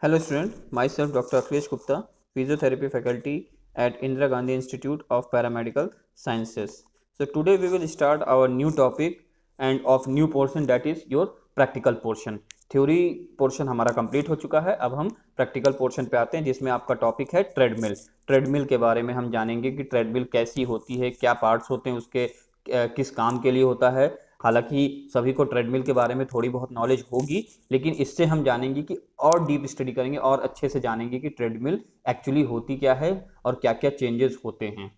Hello student, myself Dr. Akhilesh Gupta, Physiotherapy faculty at Indira Gandhi Institute of Paramedical Sciences. So today we will start our new topic and of new portion, that is your practical portion. Theory portion हमारा complete हो चुका है। अब हम practical portion पे आते हैं जिसमें आपका टॉपिक है ट्रेडमिल। ट्रेडमिल के बारे में हम जानेंगे कि ट्रेडमिल कैसी होती है, क्या पार्ट्स होते हैं उसके, किस काम के लिए होता है। हालांकि सभी को ट्रेडमिल के बारे में थोड़ी बहुत नॉलेज होगी, लेकिन इससे हम जानेंगे कि और डीप स्टडी करेंगे और अच्छे से जानेंगे कि ट्रेडमिल एक्चुअली होती क्या है और क्या क्या चेंजेस होते हैं।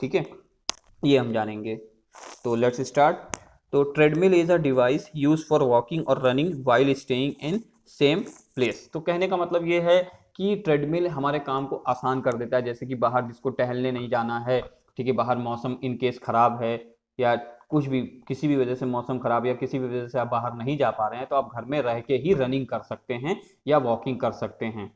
ठीक है, ये हम जानेंगे। तो लेट्स स्टार्ट। तो treadmill is a device use for walking और running while staying in same place. तो कहने का मतलब ये है कि ट्रेडमिल हमारे काम को आसान कर देता है। जैसे कि बाहर जिसको टहलने नहीं जाना है, ठीक है, बाहर मौसम इन केस खराब है या कुछ भी, किसी भी वजह से मौसम खराब या किसी भी वजह से आप बाहर नहीं जा पा रहे हैं, तो आप घर में रह के ही रनिंग कर सकते हैं या वॉकिंग कर सकते हैं।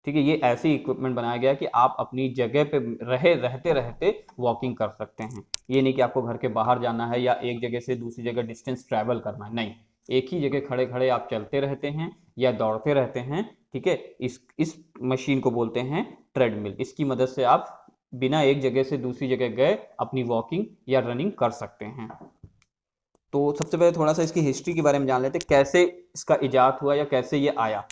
ठीक है, ये ऐसी इक्विपमेंट बनाया गया है कि आप अपनी जगह पे रहते रहते वॉकिंग कर सकते हैं। ये नहीं कि आपको घर के बाहर जाना है या एक जगह से दूसरी जगह डिस्टेंस ट्रैवल करना है, नहीं, एक ही जगह खड़े खड़े आप चलते रहते हैं या दौड़ते रहते हैं। ठीक है, इस मशीन को बोलते हैं ट्रेडमिल। इसकी मदद से आप बिना एक जगह से दूसरी जगह गए अपनी वॉकिंग या रनिंग कर सकते हैं। तो सबसे पहले थोड़ा सा इसकी हिस्ट्री के बारे में जान लेते हैं, कैसे इसका इजाद हुआ या कैसे ये आया।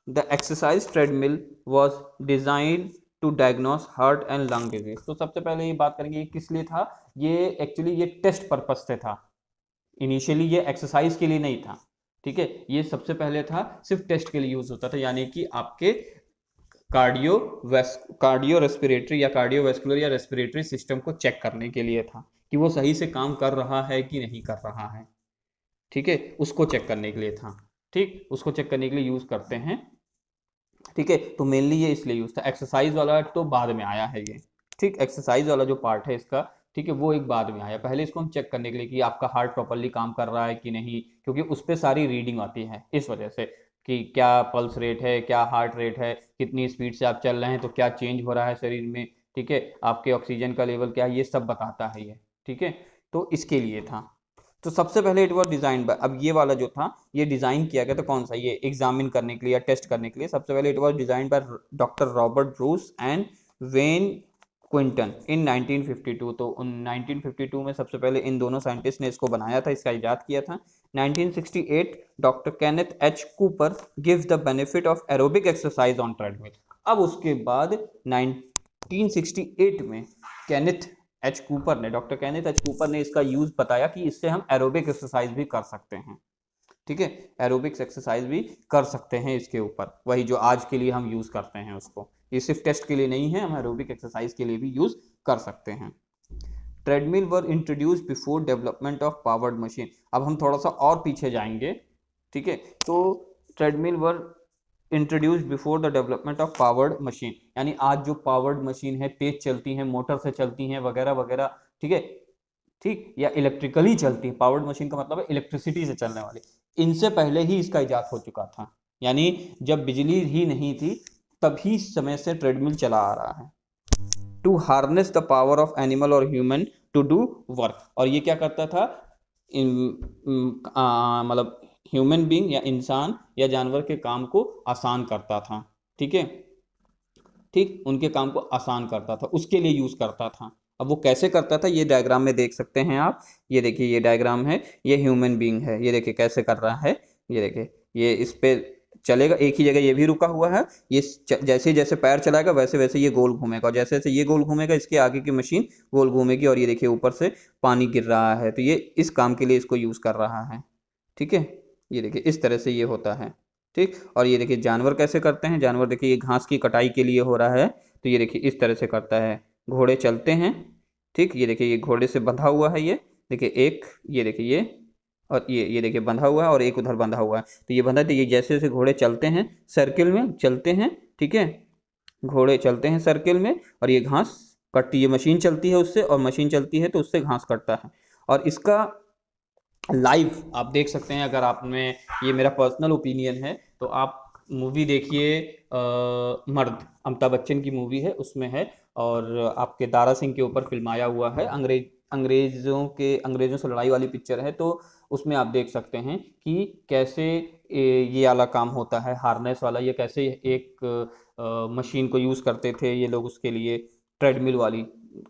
The exercise treadmill was design to diagnose heart and lung disease. तो सबसे पहले ये बात करेंगे ये किस लिए था। ये एक्चुअली ये टेस्ट पर्पज से था। इनिशियली ये एक्सरसाइज के लिए नहीं था। ठीक है, ये सबसे पहले था सिर्फ टेस्ट के लिए यूज होता था, यानी कि आपके कार्डियो रेस्पिरेटरी या कार्डियोवैस्कुलर या रेस्पिरेटरी सिस्टम को चेक करने के लिए था कि वो सही से काम कर रहा है कि नहीं कर रहा है। ठीक है, उसको चेक करने के लिए था। ठीक, उसको चेक करने के लिए यूज करते हैं। ठीक है, तो मेनली ये इसलिए यूज था। एक्सरसाइज वाला तो बाद में आया है ये। ठीक, एक्सरसाइज वाला जो पार्ट है इसका, ठीक है, वो एक बाद में आया। पहले इसको हम चेक करने के लिए कि आपका हार्ट प्रॉपरली काम कर रहा है कि नहीं, क्योंकि उस पर सारी रीडिंग आती है इस वजह से कि क्या पल्स रेट है, क्या हार्ट रेट है, कितनी स्पीड से आप चल रहे हैं तो क्या चेंज हो रहा है शरीर में। ठीक है, आपके ऑक्सीजन का लेवल क्या है, ये सब बताता है ये। ठीक है, तो इसके लिए था। तो सबसे पहले इट वॉज डिजाइन बाय, अब ये वाला जो था ये डिजाइन किया गया था कौन सा, ये एग्जामिन करने के लिए या टेस्ट करने के लिए। सबसे पहले it was design by doctor Robert Bruce and Wayne Quinton in 1952। तो उन 1952 में सबसे पहले इन दोनों साइंटिस्ट ने इसको बनाया था, इसका इजाद किया था। 1968 doctor Kenneth H Cooper gives the benefit of aerobic exercise on treadmill. अब उसके बाद 1968 में केनेथ एच कूपर ने, डॉक्टर केनेथ एच कूपर ने इसका यूज बताया कि इससे हम एरोबिक एक्सरसाइज भी कर सकते हैं। ठीक है, एरोबिक्स एक्सरसाइज भी कर सकते हैं इसके ऊपर, वही जो आज के लिए हम यूज करते हैं उसको। ये सिर्फ टेस्ट के लिए नहीं है, हम एरोबिक एक्सरसाइज के लिए भी यूज कर सकते हैं। Treadmill were introduce before development of powered machine. अब हम थोड़ा सा और पीछे जाएंगे। ठीक है, तो treadmill were introduce before the development of powered machine, यानी आज जो पावर्ड मशीन है, तेज चलती हैं, मोटर से चलती हैं वगैरह वगैरह। ठीक है, ठीक, या इलेक्ट्रिकली चलती है, पावर्ड मशीन का मतलब है इलेक्ट्रिसिटी से चलने वाली, इनसे पहले ही इसका इजाद हो चुका था। यानी जब बिजली ही नहीं थी तभी समय से ट्रेडमिल चला आ रहा है। To harness the power of animal और ह्यूमन टू डू वर्क। और ये क्या करता था, मतलब ह्यूमन बींग या इंसान या जानवर के काम को आसान करता था। ठीक है, ठीक, उनके काम को आसान करता था, उसके लिए यूज करता था। अब वो कैसे करता था ये डायग्राम में देख सकते हैं आप। ये देखिए, ये डायग्राम है, ये ह्यूमन बीइंग है, ये देखिए कैसे कर रहा है। ये देखिए, ये इस पे चलेगा एक ही जगह, ये भी रुका हुआ है। ये जैसे जैसे पैर चलाएगा वैसे वैसे ये गोल घूमेगा, और जैसे जैसे ये गोल घूमेगा इसके आगे की मशीन गोल घूमेगी। और ये देखिए ऊपर से पानी गिर रहा है, तो ये इस काम के लिए इसको यूज कर रहा है। ठीक है, ये देखिए इस तरह से ये होता है। ठीक, और ये देखिए जानवर कैसे करते हैं। जानवर देखिए ये घास की कटाई के लिए हो रहा है, तो ये देखिए इस तरह से करता है। घोड़े चलते हैं। ठीक, ये देखिए ये घोड़े से बंधा हुआ है, ये देखिए एक, ये देखिए ये, और ये देखिए बंधा हुआ है और एक उधर बंधा हुआ है। तो ये बंधा, तो ये जैसे जैसे घोड़े चलते हैं सर्किल में चलते हैं। ठीक है, घोड़े चलते हैं सर्किल में और ये घास कटती है, मशीन चलती है उससे, और मशीन चलती है तो उससे घास कटता है। और इसका लाइव आप देख सकते हैं, अगर आपने, ये मेरा पर्सनल ओपिनियन है, तो आप मूवी देखिए मर्द, अमिताभ बच्चन की मूवी है, उसमें है। और आपके दारा सिंह के ऊपर फिल्माया हुआ है, अंग्रेज अंग्रेज़ों से लड़ाई वाली पिक्चर है, तो उसमें आप देख सकते हैं कि कैसे ये वाला काम होता है, हार्नेस वाला, ये कैसे एक मशीन को यूज़ करते थे ये लोग उसके लिए, ट्रेडमिल वाली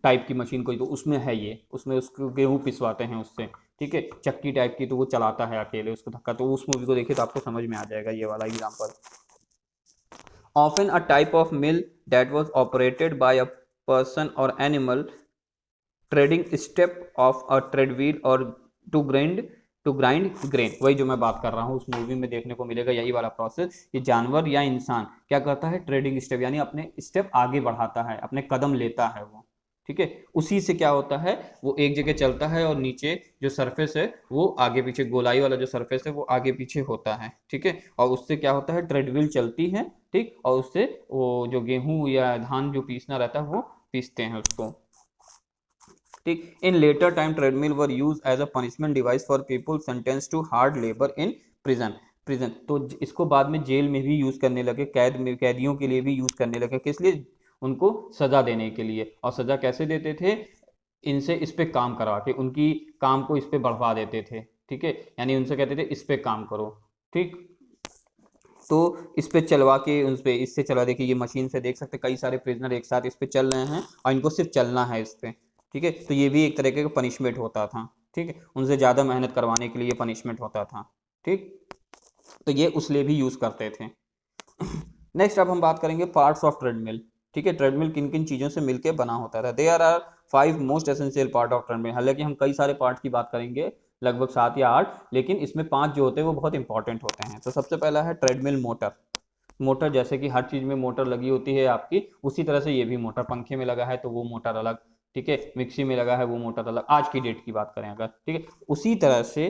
टाइप की मशीन कोई, तो उसमें है ये, उसमें उसको गेहूँ पिसवाते हैं उससे, ठीक है, चक्की टाइप की, तो वो चलाता है अकेले उसको धक्का, तो उस मूवी को देखिए तो आपको समझ में आ जाएगा ये वाला example. Often a type of mill that was operated by a person or animal trading step of a tread wheel or to grind grain, वही जो मैं बात कर रहा हूँ उस मूवी में देखने को मिलेगा यही वाला प्रोसेस, कि जानवर या इंसान क्या करता है, ट्रेडिंग स्टेप, यानी अपने स्टेप आगे बढ़ाता है, अपने कदम लेता है वो, ठीक है, उसी से क्या होता है, वो एक जगह चलता है और नीचे जो सरफेस है वो आगे पीछे, गोलाई वाला जो सरफेस है वो आगे पीछे होता है, ठीक है, और उससे क्या होता है, ट्रेडमिल चलती है, ठीक, और उससे वो जो गेहूं या धान जो पीसना रहता है वो पीसते हैं उसको, ठीक। In later time treadmill were use as a punishment device for people sentence to hard labour in prison, तो इसको बाद में जेल में भी यूज करने लगे, कैदियों के लिए भी यूज करने लगे, किस लिए, उनको सजा देने के लिए, और सजा कैसे देते थे, इनसे इस पे काम करवा के, उनकी काम को इस पे बढ़वा देते थे, ठीक है, यानी उनसे कहते थे इस पे काम करो, ठीक, तो इस पे चलवा के, उस पे इससे चला, देखिए ये मशीन से देख सकते कई सारे प्रिजनर एक साथ इस पे चल रहे हैं और इनको सिर्फ चलना है इस पे, ठीक है, तो ये भी एक तरीके का पनिशमेंट होता था, ठीक है, उनसे ज़्यादा मेहनत करवाने के लिए पनिशमेंट होता था, ठीक, तो ये उस लिए भी यूज़ करते थे। नेक्स्ट अब हम बात करेंगे पार्ट्स ऑफ ट्रेडमिल, ठीक है, ट्रेडमिल किन किन चीज़ों से मिलकर बना होता था। There are 5 most essential part of treadmill, हालांकि हम कई सारे पार्ट की बात करेंगे, लगभग 7 या 8, लेकिन इसमें 5 जो होते हैं वो बहुत इंपॉर्टेंट होते हैं। तो सबसे पहला है ट्रेडमिल मोटर। मोटर जैसे कि हर चीज़ में मोटर लगी होती है आपकी, उसी तरह से ये भी मोटर, पंखे में लगा है तो वो मोटर अलग, ठीक है, मिक्सी में लगा है वो मोटर अलग, आज की डेट की बात करें अगर, ठीक है, उसी तरह से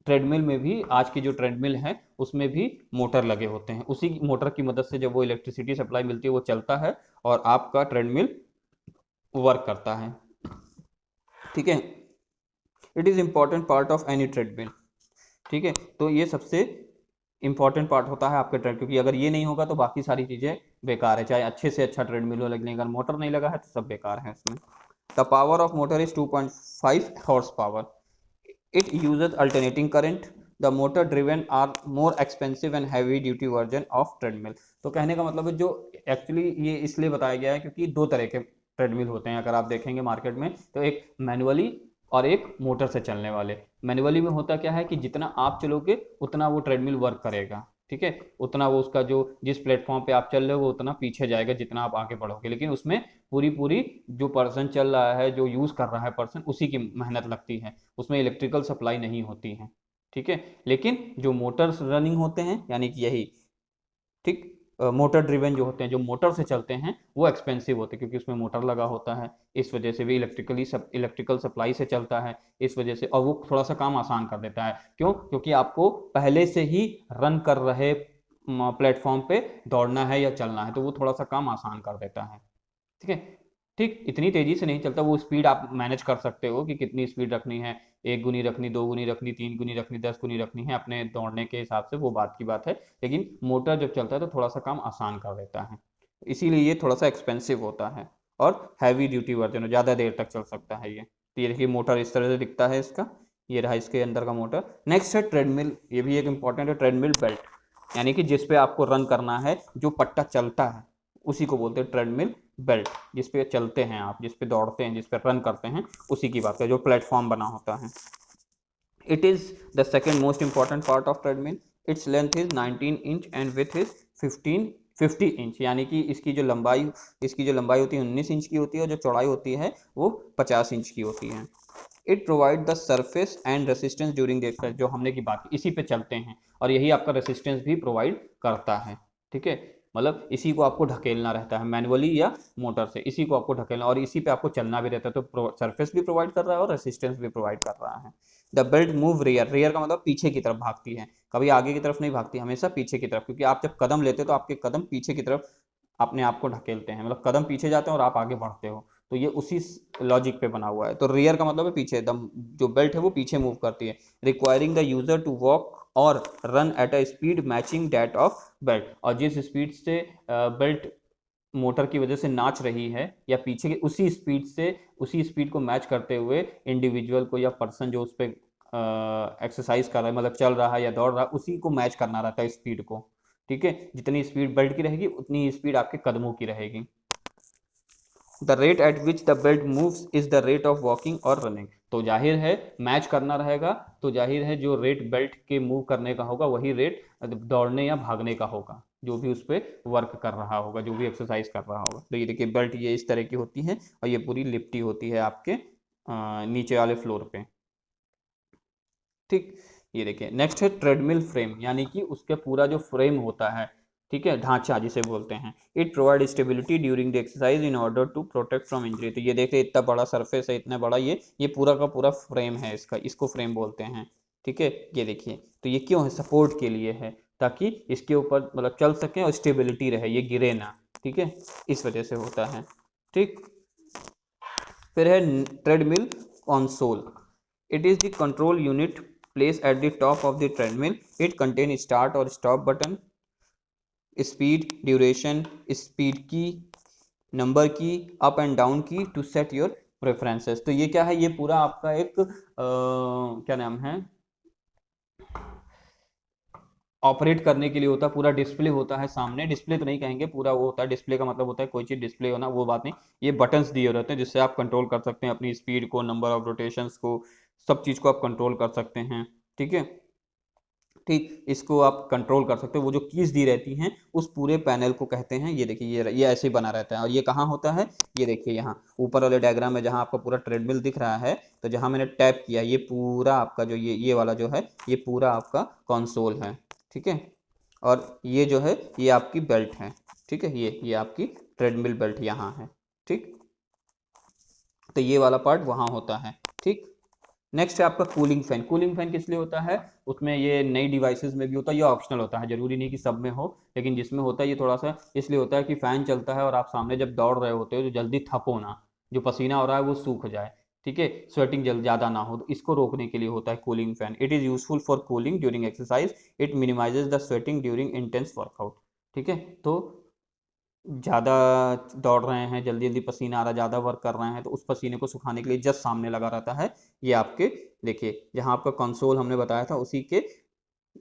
ट्रेडमिल में भी, आज की जो ट्रेडमिल है उसमें भी मोटर लगे होते हैं, उसी मोटर की मदद से जब वो इलेक्ट्रिसिटी सप्लाई मिलती है वो चलता है और आपका ट्रेडमिल वर्क करता है, ठीक है। It is important part of any treadmill, ठीक है, तो ये सबसे इंपॉर्टेंट पार्ट होता है आपके ट्रेड, क्योंकि अगर ये नहीं होगा तो बाकी सारी चीज़ें बेकार है, चाहे अच्छे से अच्छा ट्रेडमिल हो, लेकिन अगर मोटर नहीं लगा है तो सब बेकार है इसमें। The power of motor is 2.5 horse power, it uses alternating current, the motor driven are more expensive and heavy duty version of treadmill. तो कहने का मतलब है, जो एक्चुअली ये इसलिए बताया गया है क्योंकि दो तरह के ट्रेडमिल होते हैं, अगर आप देखेंगे मार्केट में, तो एक मैनुअली और एक मोटर से चलने वाले। मैनुअली में होता क्या है कि जितना आप चलोगे उतना वो ट्रेडमिल वर्क करेगा, ठीक है, उतना वो उसका जो जिस प्लेटफॉर्म पे आप चल रहे हो वो उतना पीछे जाएगा जितना आप आगे बढ़ोगे, लेकिन उसमें पूरी पूरी जो पर्सन चल रहा है, जो यूज़ कर रहा है पर्सन, उसी की मेहनत लगती है, उसमें इलेक्ट्रिकल सप्लाई नहीं होती है, ठीक है, लेकिन जो मोटर्स रनिंग होते हैं, यानी कि यही, ठीक, मोटर ड्रिवन जो होते हैं, जो मोटर से चलते हैं, वो एक्सपेंसिव होते हैं क्योंकि उसमें मोटर लगा होता है, इस वजह से भी इलेक्ट्रिकल सप्लाई से चलता है, इस वजह से, और वो थोड़ा सा काम आसान कर देता है, क्यों, क्योंकि आपको पहले से ही रन कर रहे प्लेटफॉर्म पे दौड़ना है या चलना है, तो वो थोड़ा सा काम आसान कर देता है, ठीक है, ठीक, इतनी तेजी से नहीं चलता, वो स्पीड आप मैनेज कर सकते हो कि कितनी स्पीड रखनी है, 1 गुनी रखनी, 2 गुनी रखनी, 3 गुनी रखनी, 10 गुनी रखनी है, अपने दौड़ने के हिसाब से, वो बात की बात है, लेकिन मोटर जब चलता है तो थोड़ा सा काम आसान कर देता है, इसीलिए ये थोड़ा सा एक्सपेंसिव होता है और हैवी ड्यूटी वर्जन, ज़्यादा देर तक चल सकता है ये। तो ये देखिए मोटर इस तरह से दिखता है इसका, ये रहा इसके अंदर का मोटर। नेक्स्ट है ट्रेडमिल, ये भी एक इंपॉर्टेंट है, ट्रेडमिल बेल्ट, यानी कि जिस पे आपको रन करना है, जो पट्टा चलता है उसी को बोलते हैं ट्रेडमिल बेल्ट, जिस पे चलते हैं आप, जिस पे दौड़ते हैं, जिस पे रन करते हैं, उसी की बात है, जो प्लेटफॉर्म बना होता है। It is the second most important part of treadmill, its length is 19 inch and with is 50 inch, यानी कि इसकी जो लंबाई होती है 19 इंच की होती है, और जो चौड़ाई होती है वो 50 इंच की होती है। It provide the surface and resistance during the exercise, जो हमने की बात की, इसी पे चलते हैं और यही आपका रेसिस्टेंस भी प्रोवाइड करता है, ठीक है, मतलब इसी को आपको ढकेलना रहता है मैनुअली या मोटर से, इसी को आपको ढकेलना और इसी पे आपको चलना भी रहता है, तो सरफेस भी प्रोवाइड कर रहा है और रेसिस्टेंस भी प्रोवाइड कर रहा है। The belt move rear, rear का मतलब पीछे की तरफ भागती है, कभी आगे की तरफ नहीं भागती, हमेशा पीछे की तरफ, क्योंकि आप जब कदम लेते हो तो आपके कदम पीछे की तरफ अपने आप को ढकेलते हैं, मतलब कदम पीछे जाते हैं और आप आगे बढ़ते हो, तो ये उसी लॉजिक पे बना हुआ है। तो रियर का मतलब है पीछे, दम जो बेल्ट है वो पीछे मूव करती है, requiring the user to walk और run at a speed matching that of belt, और जिस स्पीड से बेल्ट मोटर की वजह से नाच रही है या पीछे की उसी स्पीड को मैच करते हुए इंडिविजुअल को या पर्सन जो उस पर एक्सरसाइज कर रहा है, मतलब चल रहा है या दौड़ रहा है, उसी को मैच करना रहता है स्पीड को। ठीक है, जितनी स्पीड बेल्ट की रहेगी उतनी स्पीड आपके कदमों की रहेगी। The rate at which the belt moves is the rate of walking और रनिंग। तो जाहिर है मैच करना रहेगा, तो जाहिर है जो रेट बेल्ट के मूव करने का होगा वही रेट दौड़ने या भागने का होगा, जो भी उस पर वर्क कर रहा होगा, जो भी एक्सरसाइज कर रहा होगा। तो ये देखिए बेल्ट ये इस तरह की होती है और ये पूरी लिपटी होती है आपके नीचे वाले फ्लोर पे। ठीक, ये देखिए नेक्स्ट है ट्रेडमिल फ्रेम, यानी कि उसका पूरा जो फ्रेम होता है, ठीक है, ढांचा जिसे बोलते हैं। It provide stability during the exercise in order to protect from injury. तो ये देखिए इतना बड़ा सरफेस है, इतना बड़ा ये पूरा का पूरा फ्रेम है इसका, इसको फ्रेम बोलते हैं। ठीक है, ये देखिए तो ये क्यों है, सपोर्ट के लिए है, ताकि इसके ऊपर मतलब चल सके और स्टेबिलिटी रहे, ये गिरे ना। ठीक है, इस वजह से होता है। ठीक, फिर है treadmill console. It is the control unit placed at the top of the treadmill. It contains start और stop button, speed, duration, speed की, नंबर की, अप एंड डाउन की, टू सेट योर प्रेफरेंसेस। तो ये क्या है, ये पूरा आपका एक क्या नाम है, ऑपरेट करने के लिए होता है। पूरा डिस्प्ले होता है सामने, डिस्प्ले तो नहीं कहेंगे, पूरा वो होता है, डिस्प्ले का मतलब होता है कोई चीज़ डिस्प्ले होना, वो बात नहीं। ये बटन्स दिए रहते हैं जिससे आप कंट्रोल कर सकते हैं अपनी स्पीड को, नंबर ऑफ रोटेशंस को, सब चीज़ को आप कंट्रोल कर सकते हैं। ठीक है, ठीक, इसको आप कंट्रोल कर सकते हो। वो जो कीज दी रहती हैं उस पूरे पैनल को कहते हैं, ये देखिए ये ऐसे ही बना रहता है। और ये कहाँ होता है, ये देखिए यहाँ ऊपर वाले डायग्राम में जहाँ आपका पूरा ट्रेडमिल दिख रहा है, तो जहाँ मैंने टैप किया ये पूरा आपका जो ये वाला जो है ये पूरा आपका कंसोल है। ठीक है, और ये जो है ये आपकी बेल्ट है। ठीक है, ये आपकी ट्रेडमिल बेल्ट यहाँ है। ठीक, तो ये वाला पार्ट वहाँ होता है। ठीक, नेक्स्ट है आपका कूलिंग फैन। कूलिंग फैन किस लिए होता है, उसमें ये नई डिवाइसेस में भी होता है, ये ऑप्शनल होता है, जरूरी नहीं कि सब में हो, लेकिन जिसमें होता है ये थोड़ा सा इसलिए होता है कि फैन चलता है और आप सामने जब दौड़ रहे होते हो तो जल्दी थको ना, जो पसीना हो रहा है वो सूख जाए। ठीक है, स्वेटिंग जल्द ज़्यादा ना हो, तो इसको रोकने के लिए होता है cooling fan. It is useful for cooling during exercise, it minimises the sweating during intense workout. ठीक है, तो ज़्यादा दौड़ रहे हैं, जल्दी जल्दी पसीना आ रहा है, ज़्यादा वर्क कर रहे हैं, तो उस पसीने को सुखाने के लिए जस्ट सामने लगा रहता है। ये आपके देखिए जहाँ आपका कंसोल हमने बताया था उसी के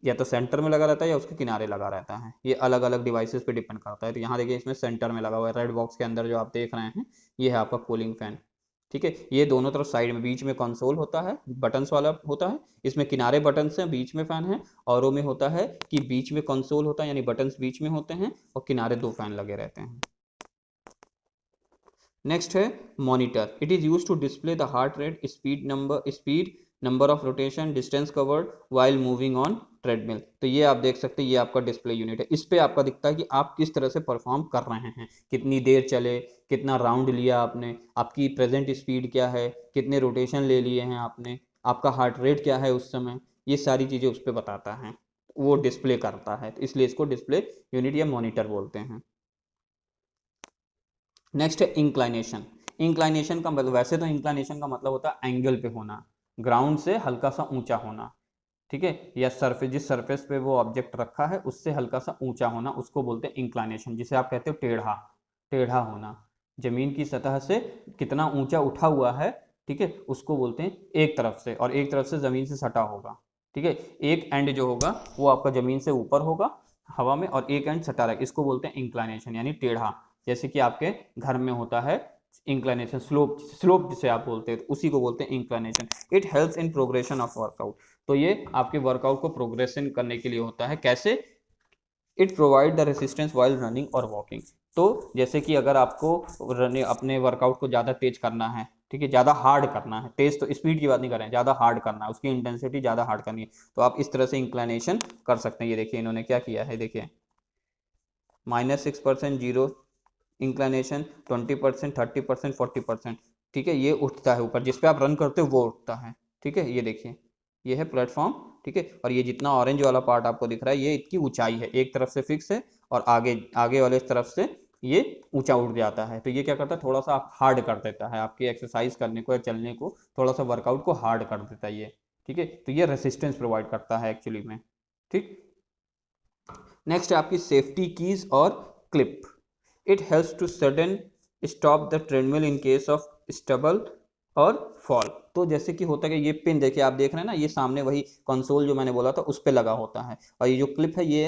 या तो सेंटर में लगा रहता है या उसके किनारे लगा रहता है। ये अलग अलग डिवाइसेस पे डिपेंड करता है। तो यहाँ देखिए इसमें सेंटर में लगा हुआ है, रेड बॉक्स के अंदर जो आप देख रहे हैं ये है आपका कूलिंग फैन। ठीक है, ये दोनों तरफ साइड में, बीच में कंसोल होता है, बटन्स वाला होता है, इसमें किनारे बटन्स हैं, बीच में फैन है। औरों में होता है कि बीच में कंसोल होता है, यानी बटन्स बीच में होते हैं और किनारे दो फैन लगे रहते हैं। नेक्स्ट है monitor. It is use to display the heart rate, speed number of rotation, distance covered while moving on treadmill. तो ये आप देख सकते हैं ये आपका डिस्प्ले यूनिट है। इस पे आपका दिखता है कि आप किस तरह से परफॉर्म कर रहे हैं, कितनी देर चले, कितना राउंड लिया आपने, आपकी प्रेजेंट स्पीड क्या है, कितने रोटेशन ले लिए हैं आपने, आपका हार्ट रेट क्या है उस समय, ये सारी चीज़ें उस पर बताता है, वो डिस्प्ले करता है, तो इसलिए इसको डिस्प्ले यूनिट या मॉनिटर बोलते हैं। नेक्स्ट है इंक्लाइनेशन। इंक्लाइनेशन का मतलब, वैसे तो इंक्लाइनेशन का मतलब होता है एंगल पे होना, ग्राउंड से हल्का सा ऊंचा होना। ठीक है, या सरफेस, जिस सरफेस पे वो ऑब्जेक्ट रखा है उससे हल्का सा ऊंचा होना, उसको बोलते हैं इंक्लाइनेशन, जिसे आप कहते हो टेढ़ा, टेढ़ा होना, जमीन की सतह से कितना ऊंचा उठा हुआ है। ठीक है, उसको बोलते हैं एक तरफ से, और एक तरफ से जमीन से सटा होगा। ठीक है, एक एंड जो होगा वो आपका जमीन से ऊपर होगा हवा में, और एक एंड सटा रहेगा, इसको बोलते हैं इंक्लाइनेशन यानी टेढ़ा। जैसे कि आपके घर में होता है इंक्लाइनेशन, स्लोप, स्लोप जिसे आप बोलते हैं, तो उसी को बोलते हैं inclination. It helps in progression of workout. तो ये आपके वर्कआउट को प्रोग्रेशन करने के लिए होता है। कैसे, it provide the resistance while running और वॉकिंग। तो जैसे कि अगर आपको रनिंग, अपने वर्कआउट को ज़्यादा तेज करना है, ठीक है, ज़्यादा हार्ड करना है, तेज तो स्पीड की बात नहीं कर रहे हैं, ज़्यादा हार्ड करना है, उसकी इंटेंसिटी ज़्यादा हार्ड करनी है, तो आप इस तरह से इंक्लाइनेशन कर सकते हैं। ये देखिए इन्होंने क्या किया है, देखिए -6%, 0 इंक्लाइनेशन, 20%, 30%, 40%। ठीक है, ये उठता है ऊपर, जिस पे आप रन करते हो वो उठता है। ठीक है, ये देखिए ये है प्लेटफॉर्म। ठीक है, और ये जितना ऑरेंज वाला पार्ट आपको दिख रहा है ये इसकी ऊंचाई है, एक तरफ से फिक्स है और आगे आगे वाले तरफ से ये ऊंचा उठ जाता है। तो ये क्या करता है, थोड़ा सा हार्ड कर देता है आपकी एक्सरसाइज करने को या चलने को, थोड़ा सा वर्कआउट को हार्ड कर देता है ये। ठीक है, तो ये रेसिस्टेंस प्रोवाइड करता है एक्चुअली में। ठीक, नेक्स्ट है आपकी सेफ्टी कीज और clip. It helps to sudden stop the treadmill in case of stumble और फॉल। तो जैसे कि होता है कि ये पिन देखिए आप देख रहे हैं ना, ये सामने वही कंसोल जो मैंने बोला था उस पे लगा होता है, और ये जो क्लिप है ये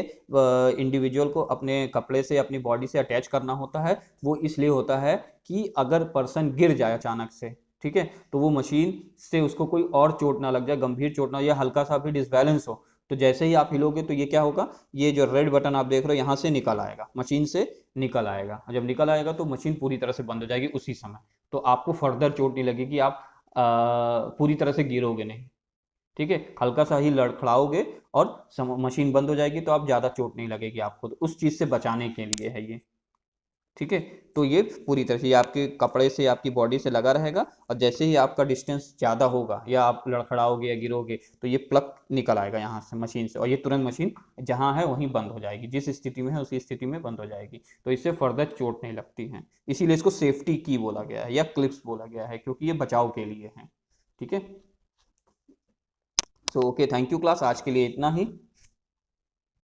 इंडिविजुअल को अपने कपड़े से अपनी बॉडी से अटैच करना होता है। वो इसलिए होता है कि अगर पर्सन गिर जाए अचानक से, ठीक है, तो वो मशीन से उसको कोई और चोट ना लग जाए, गंभीर चोट ना, या हल्का सा भी डिसबैलेंस हो, तो जैसे ही आप हिलोगे तो ये क्या होगा, ये जो रेड बटन आप देख रहे हो यहाँ से निकल आएगा, मशीन से निकल आएगा, और जब निकल आएगा तो मशीन पूरी तरह से बंद हो जाएगी उसी समय। तो आपको फर्दर चोट नहीं लगेगी, आप पूरी तरह से गिरोगे नहीं, ठीक है, हल्का सा ही लड़खड़ाओगे और मशीन बंद हो जाएगी, तो आप ज़्यादा चोट नहीं लगेगी आपको, तो उस चीज़ से बचाने के लिए है ये, ठीक है। तो ये पूरी तरह से ये आपके कपड़े से आपकी बॉडी से लगा रहेगा, और जैसे ही आपका डिस्टेंस ज़्यादा होगा या आप लड़खड़ाओगे या गिरोगे तो ये प्लग निकल आएगा यहाँ से मशीन से, और ये तुरंत मशीन जहाँ है वहीं बंद हो जाएगी, जिस स्थिति में है उसी स्थिति में बंद हो जाएगी, तो इससे फर्दर चोट नहीं लगती है। इसीलिए इसको सेफ्टी की बोला गया है या क्लिप्स बोला गया है, क्योंकि ये बचाव के लिए है, ठीक है। So okay, thank you class, आज के लिए इतना ही।